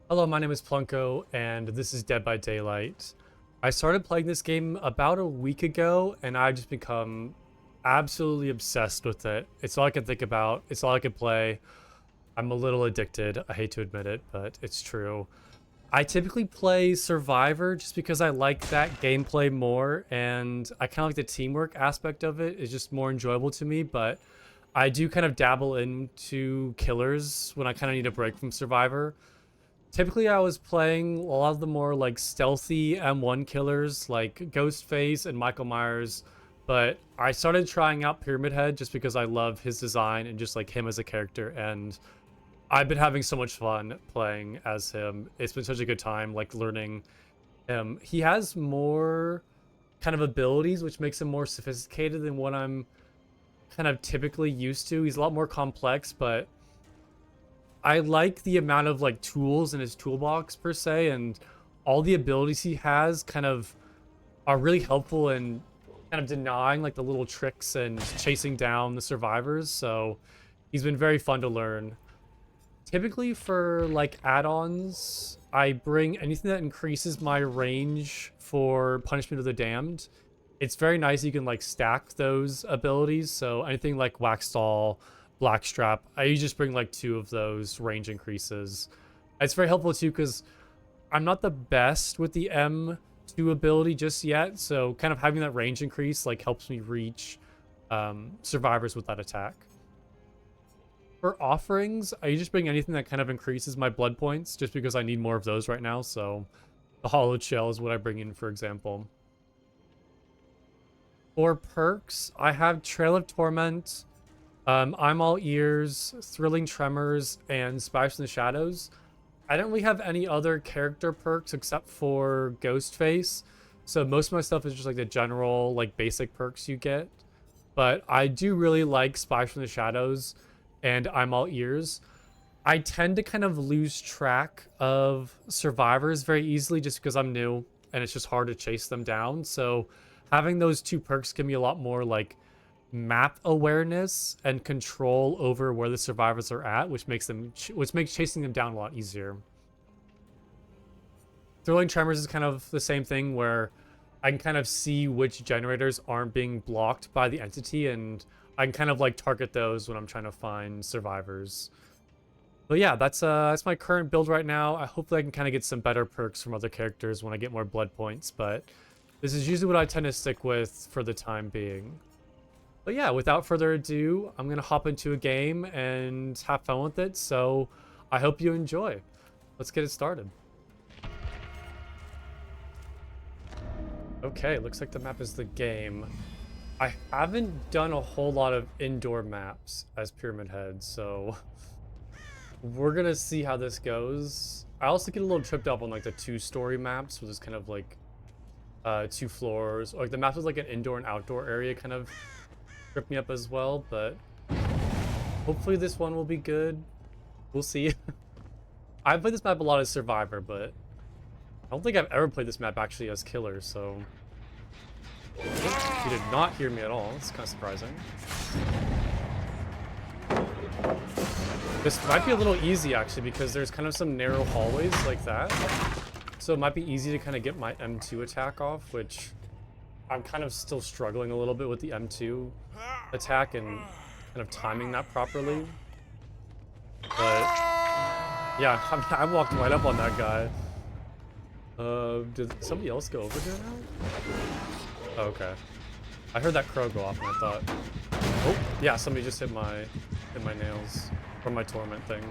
Hello, my name is Plunko, and this is Dead by Daylight. I started playing this game about a week ago, and I've just become absolutely obsessed with it. It's all I can think about. It's all I can play. I'm a little addicted. I hate to admit it, but it's true. I typically play Survivor just because I like that gameplay more, and I kind of like the teamwork aspect of it. It's just more enjoyable to me, but I do kind of dabble into killers when I kind of need a break from Survivor. Typically, I was playing a lot of the more like stealthy M1 killers like Ghostface and Michael Myers, but I started trying out Pyramid Head just because I love his design and just like him as a character, and I've been having so much fun playing as him. It's been such a good time like learning him. He has more kind of abilities which makes him more sophisticated than what I'm kind of typically used to. He's a lot more complex, but I like the amount of like tools in his toolbox per se, and all the abilities he has kind of are really helpful in kind of denying like the little tricks and chasing down the survivors. So he's been very fun to learn. Typically for like add-ons, I bring anything that increases my range for Punishment of the Damned. It's very nice you can like stack those abilities. So anything like Wax Doll, Blackstrap, I usually just bring like two of those range increases. It's very helpful too because I'm not the best with the M2 ability just yet. So kind of having that range increase like helps me reach survivors with that attack. For offerings, I just bring anything that kind of increases my blood points just because I need more of those right now. So the Hollowed Shell is what I bring in, for example. For perks, I have Trail of Torment, I'm All Ears, Thrilling Tremors, and Splash in the Shadows. I don't really have any other character perks except for Ghostface. So most of my stuff is just like the general, like basic perks you get. But I do really like Splash from the Shadows and I'm All Ears. I tend to kind of lose track of survivors very easily just because I'm new and it's just hard to chase them down. So having those two perks give me a lot more like map awareness and control over where the survivors are at, which makes chasing them down a lot easier. Thrilling Tremors is kind of the same thing where I can kind of see which generators aren't being blocked by the entity, and I can kind of like target those when I'm trying to find survivors. But yeah, that's my current build right now. Hopefully I can kind of get some better perks from other characters when I get more blood points, but this is usually what I tend to stick with for the time being. But yeah, without further ado, I'm going to hop into a game and have fun with it. So I hope you enjoy. Let's get it started. Okay, looks like the map is the game. I haven't done a whole lot of indoor maps as Pyramid Head, so we're going to see how this goes. I also get a little tripped up on like the two-story maps, which is kind of like two floors. Or like the maps with like an indoor and outdoor area kind of trip me up as well, but hopefully this one will be good. We'll see. I've played this map a lot as Survivor, but I don't think I've ever played this map actually as Killer, so... Oh, he did not hear me at all. It's kind of surprising. This might be a little easy, actually, because there's kind of some narrow hallways like that. So it might be easy to kind of get my M2 attack off, which I'm kind of still struggling a little bit with the M2 attack and kind of timing that properly. But yeah, I walked right up on that guy. Did somebody else go over here now? Oh, okay. I heard that crow go off and I thought, oh yeah, somebody just hit my nails from my torment thing.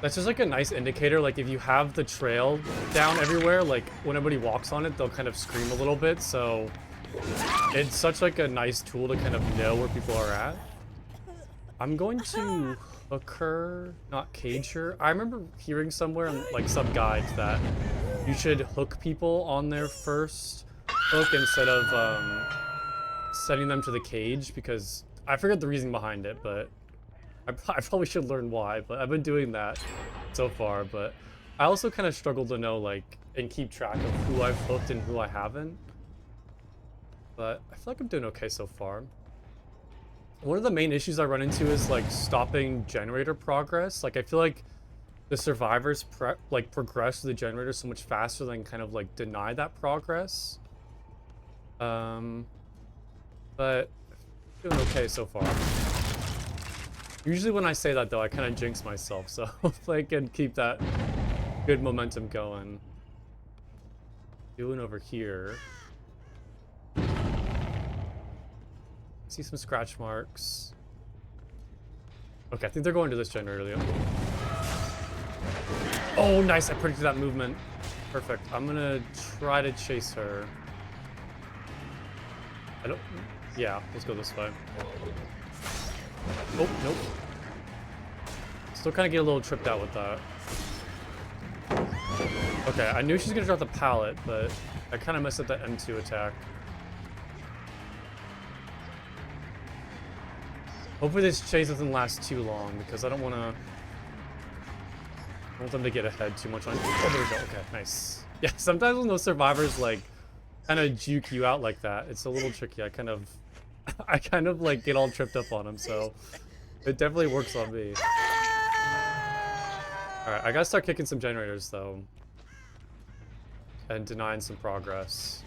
That's just like a nice indicator. Like if you have the trail down everywhere, like when everybody walks on it, they'll kind of scream a little bit. So it's such like a nice tool to kind of know where people are at. I'm going to hook her, not cage her. I remember hearing somewhere in like some guides that you should hook people on their first hook instead of setting them to the cage, because I forget the reason behind it, but I probably should learn why, but I've been doing that so far. But I also kind of struggle to know like and keep track of who I've hooked and who I haven't. But I feel like I'm doing okay so far. one of the main issues I run into is like stopping generator progress. Like I feel like the survivors progress to the generator so much faster than kind of like deny that progress. But doing okay so far. Usually when I say that though, I kind of jinx myself, so hopefully I can keep that good momentum going. Doing over here. See some scratch marks. Okay, I think they're going to this generator. Oh, nice, I predicted that movement. Perfect. I'm gonna try to chase her. I don't... Yeah, let's go this way. Oh, nope. Still kind of get a little tripped out with that. Okay, I knew she was going to drop the pallet, but I kind of messed up that M2 attack. Hopefully this chase doesn't last too long, because I don't want them to get ahead too much on... Oh, there we go. Okay, nice. Yeah, sometimes when those survivors, like, kind of juke you out like that, it's a little tricky. I kind of like get all tripped up on them, so it definitely works on me. Alright, I gotta start kicking some generators though. And denying some progress.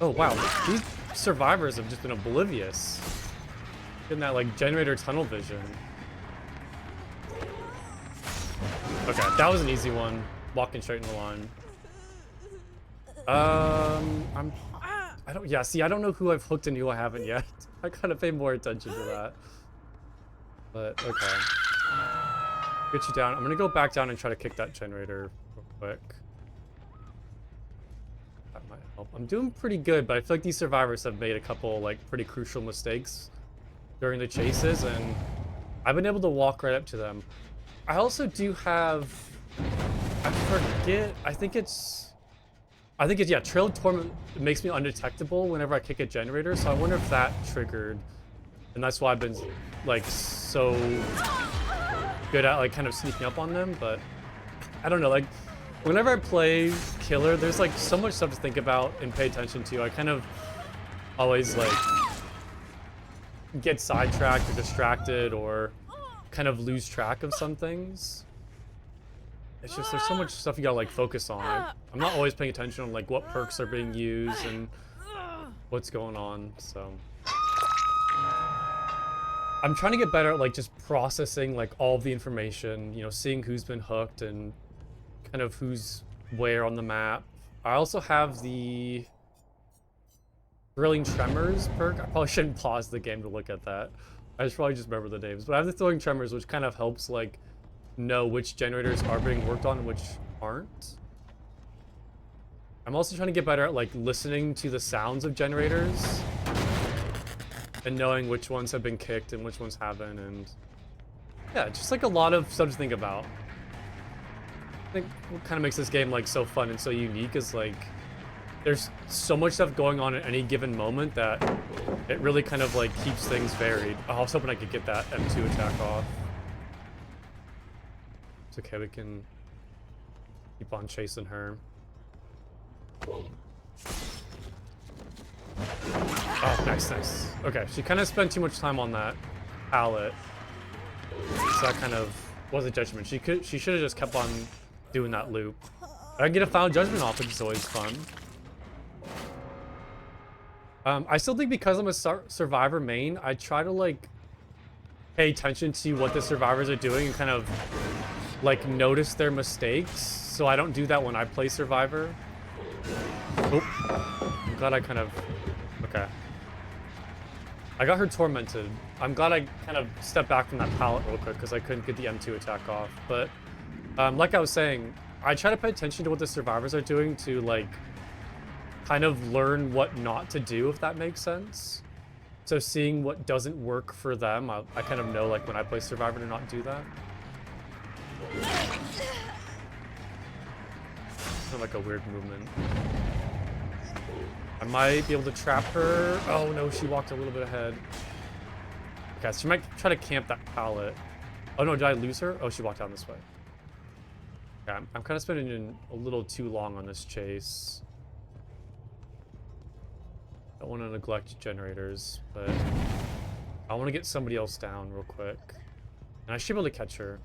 Oh wow, these survivors have just been oblivious. Getting that like generator tunnel vision. Okay, that was an easy one. Walking straight in the line. I don't know who I've hooked and who I haven't yet. I gotta pay more attention to that. But, okay. Get you down. I'm gonna go back down and try to kick that generator real quick. That might help. I'm doing pretty good, but I feel like these survivors have made a couple, like, pretty crucial mistakes during the chases, and I've been able to walk right up to them. I also do have... I forget... I think it's, yeah, Trail of Torment makes me undetectable whenever I kick a generator, so I wonder if that triggered. And that's why I've been, like, so good at, like, kind of sneaking up on them, but I don't know, like, whenever I play Killer, there's, like, so much stuff to think about and pay attention to. I kind of always, like, get sidetracked or distracted or kind of lose track of some things. It's just, there's so much stuff you gotta, like, focus on. I'm not always paying attention on, like, what perks are being used and what's going on, so. I'm trying to get better at, like, just processing, like, all of the information, you know, seeing who's been hooked and kind of who's where on the map. I also have the Thrilling Tremors perk. I probably shouldn't pause the game to look at that. I should probably just remember the names. But I have the Thrilling Tremors, which kind of helps, like, know which generators are being worked on and which aren't. I'm also trying to get better at, like, listening to the sounds of generators and knowing which ones have been kicked and which ones haven't, and yeah, just like a lot of stuff to think about. I think what kind of makes this game like so fun and so unique is like there's so much stuff going on at any given moment that it really kind of like keeps things varied. I was hoping I could get that M2 attack off. It's okay, we can keep on chasing her. Oh, nice, nice. Okay, she kind of spent too much time on that pallet. So that kind of was a judgment. She should have just kept on doing that loop. I can get a final judgment off, which is always fun. I still think because I'm a survivor main, I try to like pay attention to what the survivors are doing and kind of like notice their mistakes. So I don't do that when I play survivor. Oh, I'm glad I kind of... Okay. I got her tormented. I'm glad I kind of stepped back from that pallet real quick because I couldn't get the M2 attack off. But like I was saying, I try to pay attention to what the survivors are doing to like kind of learn what not to do, if that makes sense. So seeing what doesn't work for them, I kind of know like when I play survivor to not do that. Kind of like a weird movement. I might be able to trap her. Oh no, she walked a little bit ahead. Okay, so she might try to camp that pallet. Oh no, did I lose her? Oh, she walked down this way. Okay, I'm kind of spending a little too long on this chase. Don't want to neglect generators, but I want to get somebody else down real quick. And I should be able to catch her.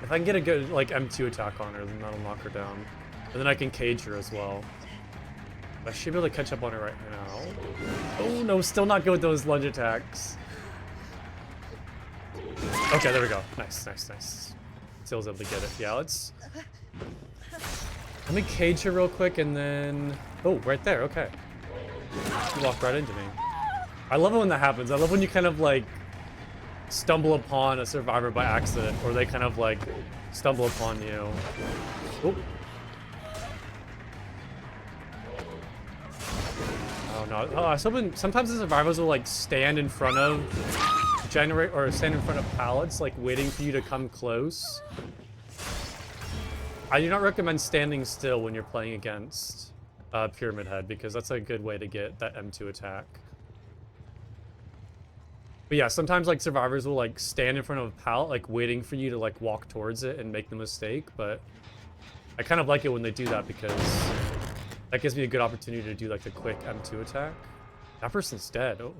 If I can get a good, like, M2 attack on her, then that'll knock her down. And then I can cage her as well. I should be able to catch up on her right now. Oh, no, still not good with those lunge attacks. Okay, there we go. Nice, nice, nice. Still was able to get it. Yeah, let's... Let me cage her real quick, and then... Oh, right there, okay. You walked right into me. I love it when that happens. I love when you kind of, like, stumble upon a survivor by accident, or they kind of, like, stumble upon you. Oh. Oh, no. Oh, I was hoping... Sometimes the survivors will, like, stand in front of... stand in front of pallets, like, waiting for you to come close. I do not recommend standing still when you're playing against Pyramid Head, because that's a good way to get that M2 attack. But yeah, sometimes like survivors will like stand in front of a pallet, like waiting for you to like walk towards it and make the mistake, but I kind of like it when they do that because that gives me a good opportunity to do like the quick M2 attack. That person's dead. Uh-oh.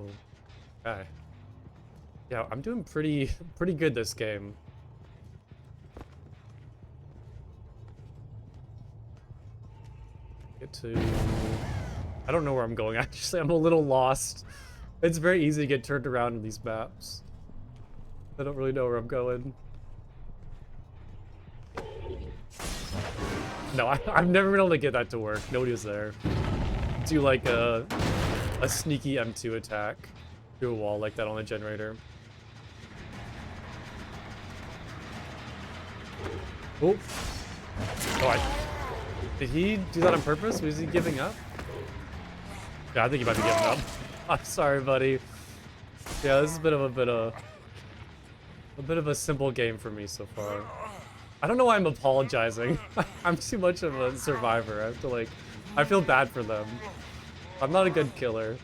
Okay. Yeah, I'm doing pretty good this game. Get to... I don't know where I'm going, actually. I'm a little lost. It's very easy to get turned around in these maps. I don't really know where I'm going. No, I've never been able to get that to work. Nobody was there. Do like a sneaky M2 attack through a wall like that on the generator. Oh. Oh, did he do that on purpose? Was he giving up? Yeah, I think he might be giving up. I'm sorry, buddy. Yeah, this is a bit of a simple game for me so far. I don't know why I'm apologizing. I'm too much of a survivor. I have to like, I feel bad for them. I'm not a good killer.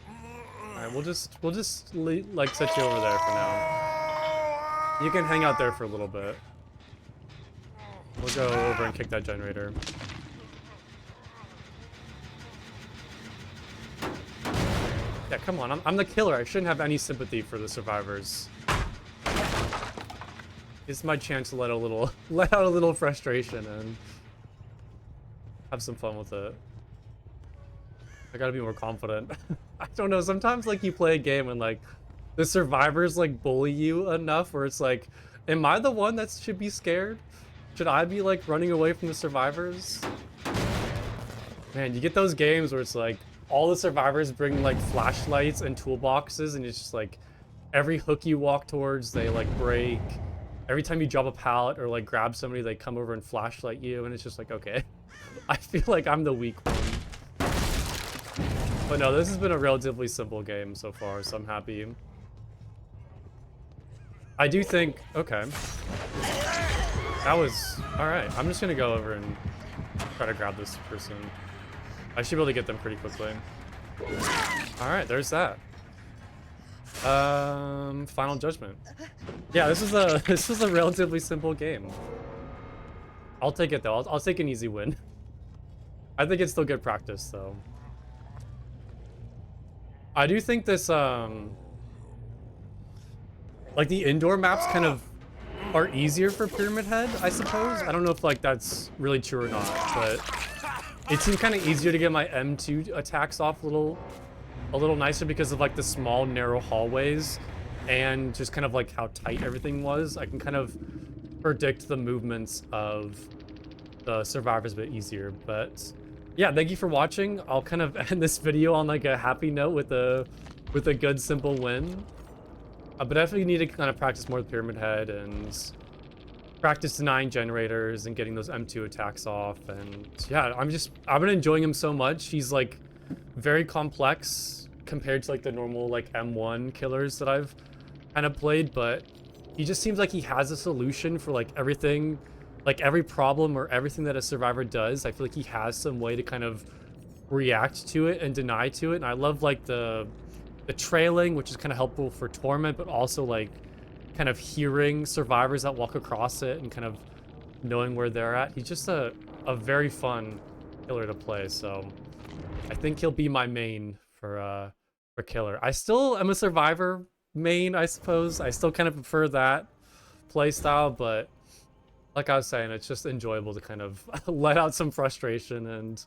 All right, we'll just like set you over there for now. You can hang out there for a little bit. We'll go over and kick that generator. Yeah, come on. I'm the killer. I shouldn't have any sympathy for the survivors. It's my chance to let out a little frustration and have some fun with it. I gotta be more confident. I don't know. Sometimes like you play a game and like the survivors like bully you enough where it's like, am I the one that should be scared? Should I be like running away from the survivors? Man, you get those games where it's like all the survivors bring like flashlights and toolboxes, and it's just like every hook you walk towards, they like break. Every time you drop a pallet or like grab somebody, they come over and flashlight you, and it's just like, okay. I feel like I'm the weak one. But no, this has been a relatively simple game so far, so I'm happy. I do think, okay. That was, alright. I'm just gonna go over and try to grab this person. I should be able to get them pretty quickly. Alright, there's that. Final Judgment. Yeah, this is a relatively simple game. I'll take it though. I'll take an easy win. I think it's still good practice though. I do think this like the indoor maps kind of are easier for Pyramid Head, I suppose. I don't know if like that's really true or not, but it seemed kind of easier to get my M2 attacks off a little nicer because of like the small narrow hallways and just kind of like how tight everything was. I can kind of predict the movements of the survivors a bit easier. But yeah, thank you for watching. I'll kind of end this video on like a happy note with a good simple win. But I definitely need to kind of practice more with Pyramid Head and practice denying generators and getting those M2 attacks off. And yeah, I've been enjoying him so much. He's like very complex compared to like the normal like M1 killers that I've kind of played, but he just seems like he has a solution for like everything, like every problem or everything that a survivor does. I feel like he has some way to kind of react to it and deny to it. And I love like the trailing, which is kind of helpful for Torment, but also like kind of hearing survivors that walk across it and kind of knowing where they're at. He's just a very fun Killer to play, so I think he'll be my main for Killer. I still am a Survivor main, I suppose. I still kind of prefer that play style, but like I was saying, it's just enjoyable to kind of let out some frustration and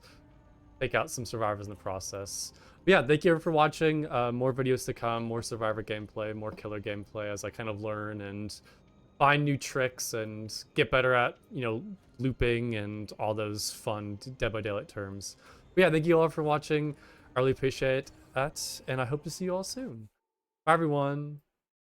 take out some survivors in the process. But yeah, thank you for watching. More videos to come, more Survivor gameplay, more Killer gameplay as I kind of learn and find new tricks and get better at, looping and all those fun Dead by Daylight terms. But yeah, thank you all for watching. I really appreciate that, and I hope to see you all soon. Bye, everyone.